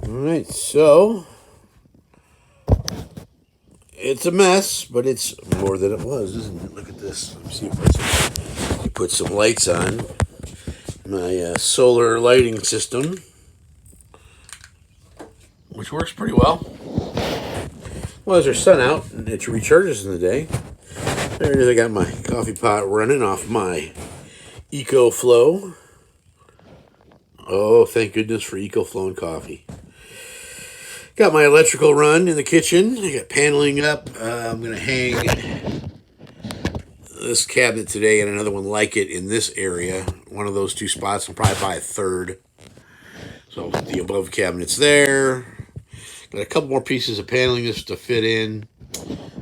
All right, so it's a mess, but it's more than it was, isn't it? Look at this. Let me see if I put some lights on my solar lighting system, which works pretty well. Well, there's sun out, and it recharges in the day. There it is. I got my coffee pot running off my EcoFlow. Oh, thank goodness for EcoFlow and coffee. Got my electrical run in the kitchen. I got paneling up. I'm going to hang this cabinet today and another one like it in this area. One of those two spots. I'll probably buy a third. So the above cabinet's there. Got a couple more pieces of paneling just to fit in.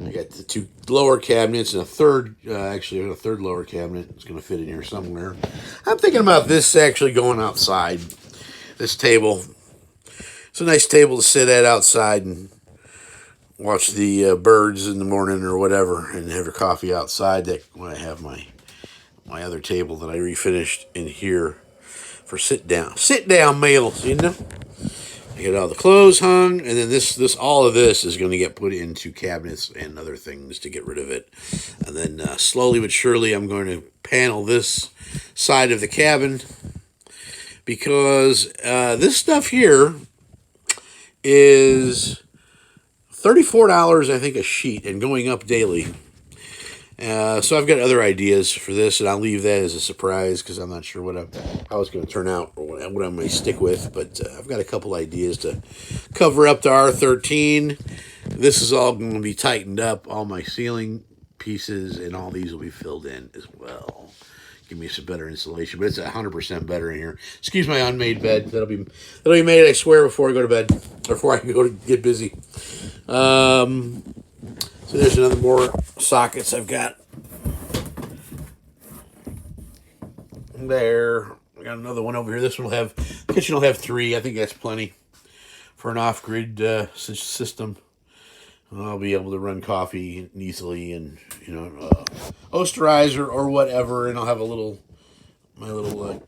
I got the two lower cabinets and a third, actually a third lower cabinet. It's going to fit in here somewhere. I'm thinking about this actually going outside. This table. It's a nice table to sit at outside and watch the birds in the morning or whatever, and have your coffee outside. That when I have my other table that I refinished in here for sit down meals, you know. I get all the clothes hung, and then all of this is going to get put into cabinets and other things to get rid of it. And then slowly but surely, I'm going to panel this side of the cabin because this stuff here is $34, I think, a sheet, and going up daily. So I've got other ideas for this, and I'll leave that as a surprise because I'm not sure how it's going to turn out or what I may stick with. But I've got a couple ideas to cover up the R13. This is all going to be tightened up. All my ceiling pieces and all these will be filled in as well. Give me some better insulation, but it's 100% better in here. Excuse my unmade bed. That'll be made, I swear, before I go to bed, before I go to get busy. So there's another more sockets I've got there. I got another one over here. This one the kitchen will have 3. I think that's plenty for an off-grid system. I'll be able to run coffee easily and, osterizer or whatever, and I'll have my little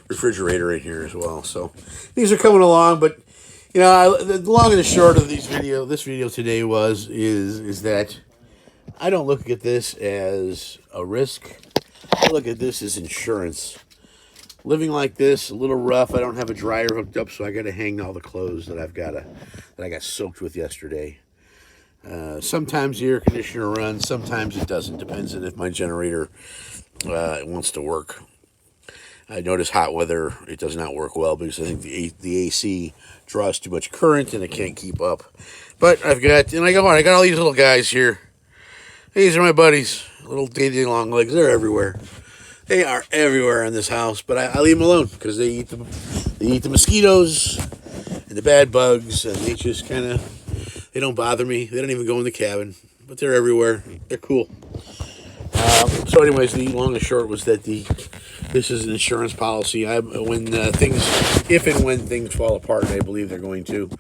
refrigerator in here as well. So these are coming along, but the long and the short of this video today is that I don't look at this as a risk. I look at this as insurance. Living like this, a little rough. I don't have a dryer hooked up, so I got to hang all the clothes that I got soaked with yesterday. Sometimes the air conditioner runs, sometimes it doesn't. Depends on if my generator wants to work. I notice hot weather, it does not work well because I think the AC draws too much current and it can't keep up. But I got all these little guys here. These are my buddies, little dainty long legs. They're everywhere. They are everywhere in this house, but I leave them alone because they eat the mosquitoes and the bad bugs, and they just they don't bother me. They don't even go in the cabin, but they're everywhere. They're cool. So anyways, the long and short was that this is an insurance policy. If and when things fall apart, and I believe they're going to,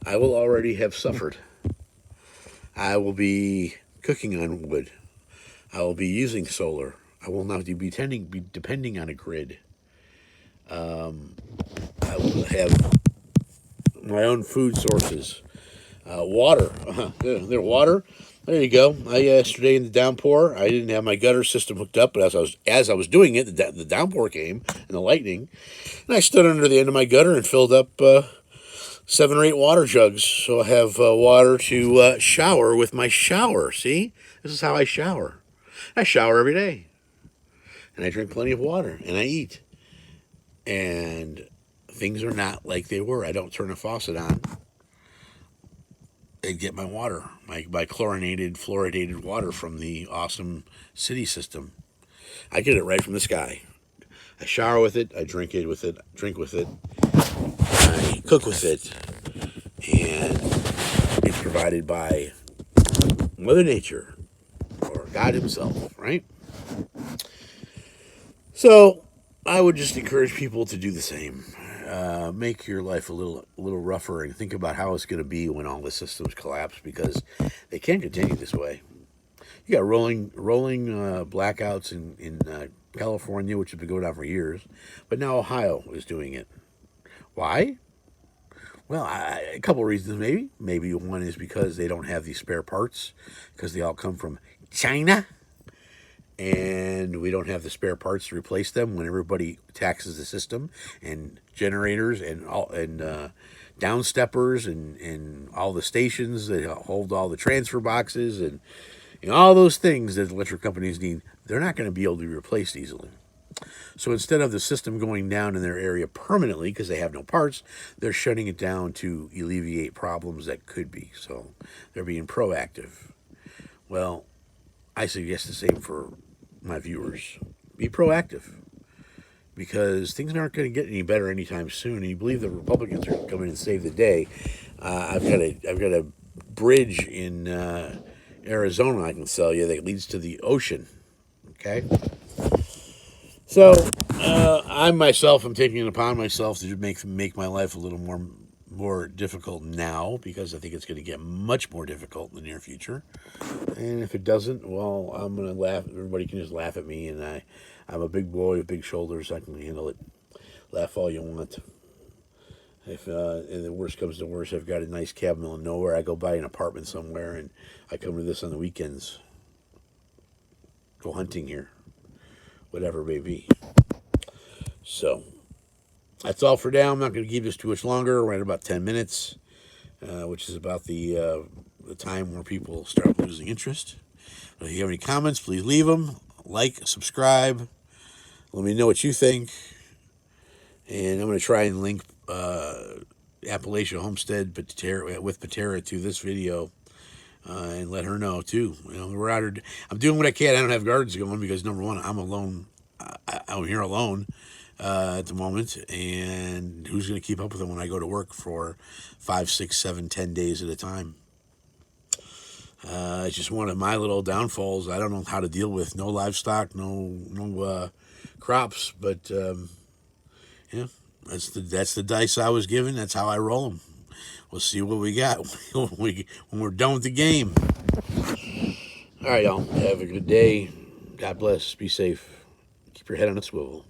I will already have suffered. I will be cooking on wood. I will be using solar. I will not be depending on a grid. I will have my own food sources. Water. Water. There you go. Yesterday in the downpour, I didn't have my gutter system hooked up, but as I was doing it, the downpour came and the lightning, and I stood under the end of my gutter and filled up 7 or 8 water jugs, so I have water to shower with my shower. See, this is how I shower. I shower every day, and I drink plenty of water, and I eat, and things are not like they were. I don't turn a faucet on and get my water, my chlorinated, fluoridated water from the awesome city system. I get it right from the sky. I shower with it, I drink with it, I cook with it, and it's provided by Mother Nature or God himself, right? So I would just encourage people to do the same. Make your life a little rougher and think about how it's going to be when all the systems collapse, because they can't continue this way. You got rolling blackouts in California, which has been going on for years, but now Ohio is doing it. Why? Well, a couple of reasons maybe. Maybe one is because they don't have these spare parts because they all come from China, and we don't have the spare parts to replace them when everybody taxes the system, and generators and downsteppers and all the stations that hold all the transfer boxes and all those things that electric companies need. They're not going to be able to be replaced easily. So instead of the system going down in their area permanently because they have no parts, they're shutting it down to alleviate problems that could be. So they're being proactive. Well, I suggest the same for my viewers. Be proactive because things aren't going to get any better anytime soon. And you believe the Republicans are going to come in and save the day. I've got a bridge in Arizona I can sell you that leads to the ocean. Okay. So I myself am taking it upon myself to make my life a little more difficult now because I think it's going to get much more difficult in the near future. And if it doesn't, well, I'm going to laugh. Everybody can just laugh at me, and I'm a big boy with big shoulders. I can handle it. Laugh all you want. If and the worst comes to worst, I've got a nice cabin in the middle of nowhere. I go buy an apartment somewhere, and I come to this on the weekends. Go hunting here. Whatever it may be. So, that's all for now. I'm not going to keep this too much longer. We're at about 10 minutes, which is about the time where people start losing interest. If you have any comments, please leave them. Like, subscribe. Let me know what you think. And I'm going to try and link Appalachia Homestead with Patara to this video. And let her know too. We're out here. I'm doing what I can. I don't have gardens going because number one, I'm alone. I'm here alone at the moment, and who's going to keep up with them when I go to work for 5, 6, 7, 10 days at a time? It's just one of my little downfalls. I don't know how to deal with no livestock, no crops, but yeah, that's the dice I was given. That's how I roll them. We'll see what we got when we're done with the game. All right, y'all. Have a good day. God bless. Be safe. Keep your head on a swivel.